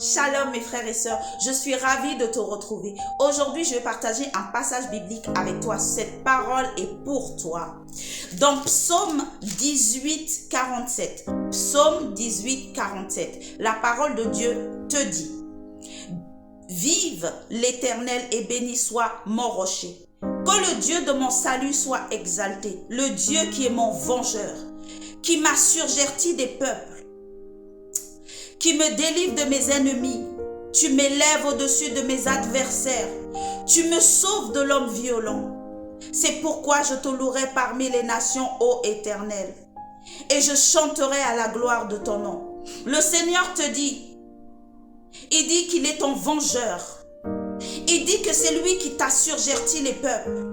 Shalom mes frères et sœurs, je suis ravie de te retrouver. Aujourd'hui, je vais partager un passage biblique avec toi. Cette parole est pour toi. Dans Psaume 18, 47, Psaume 18, 47, la parole de Dieu te dit: Vive l'Éternel et béni soit mon rocher. Que le Dieu de mon salut soit exalté, le Dieu qui est mon vengeur, qui m'a surgerti des peuples, qui me délivre de mes ennemis. Tu m'élèves au-dessus de mes adversaires. Tu me sauves de l'homme violent. C'est pourquoi je te louerai parmi les nations, ô Éternel, et je chanterai à la gloire de ton nom. Le Seigneur te dit, il dit qu'il est ton vengeur. Il dit que c'est lui qui t'a surgerti les peuples.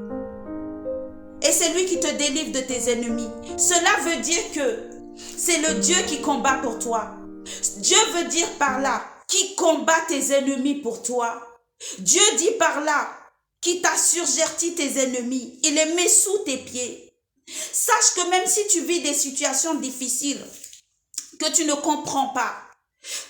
Et c'est lui qui te délivre de tes ennemis. Cela veut dire que c'est le Dieu qui combat pour toi. Dieu veut dire par là, qui combat tes ennemis pour toi. Dieu dit par là, qui t'a surgerti tes ennemis. Il les met sous tes pieds. Sache que même si tu vis des situations difficiles, que tu ne comprends pas,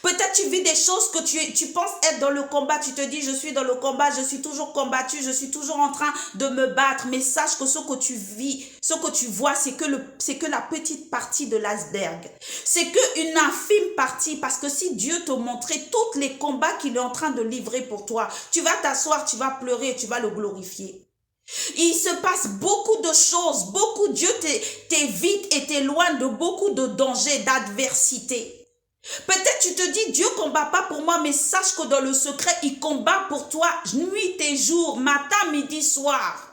peut-être tu vis des choses que tu penses être dans le combat, tu te dis je suis dans le combat, je suis toujours combattu, je suis toujours en train de me battre, mais sache que ce que tu vis, ce que tu vois, c'est que la petite partie de l'iceberg. C'est qu'une infime partie, parce que si Dieu te montrait tous les combats qu'il est en train de livrer pour toi, tu vas t'asseoir, tu vas pleurer, tu vas le glorifier. Il se passe beaucoup de choses, Dieu t'évite et t'éloigne de beaucoup de dangers, d'adversité. Peut-être tu te dis, Dieu ne combat pas pour moi, mais sache que dans le secret, il combat pour toi nuit et jour, matin, midi, soir.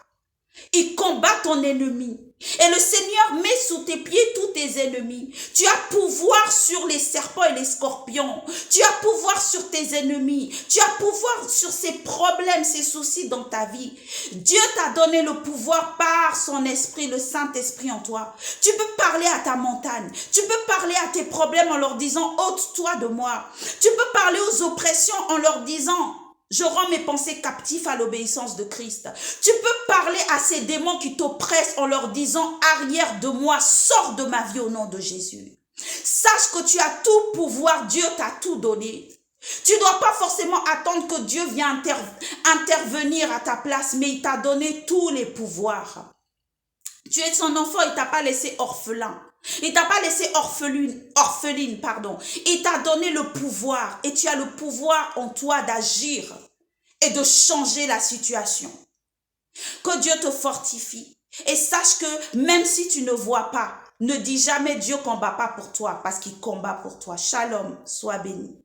Il combat ton ennemi. Et le Seigneur met sous tes pieds tous tes ennemis. Tu as pouvoir sur les serpents et les scorpions. Tu as pouvoir sur tes ennemis. Tu as pouvoir sur ces problèmes, ces soucis dans ta vie. Dieu t'a donné le pouvoir par son esprit, le Saint-Esprit en toi. Tu peux parler à ta montagne. Tu peux parler à tes problèmes en leur disant, ôte-toi de moi. Tu peux parler aux oppressions en leur disant, je rends mes pensées captives à l'obéissance de Christ. Tu peux parler à ces démons qui t'oppressent en leur disant, arrière de moi, sors de ma vie au nom de Jésus. Sache que tu as tout pouvoir, Dieu t'a tout donné. Tu ne dois pas forcément attendre que Dieu vienne intervenir à ta place, mais il t'a donné tous les pouvoirs. Tu es son enfant, il ne t'a pas laissé orphelin. Il ne t'a pas laissé orpheline, pardon. Il t'a donné le pouvoir et tu as le pouvoir en toi d'agir et de changer la situation. Que Dieu te fortifie et sache que même si tu ne vois pas, ne dis jamais Dieu ne combat pas pour toi parce qu'il combat pour toi. Shalom, sois béni.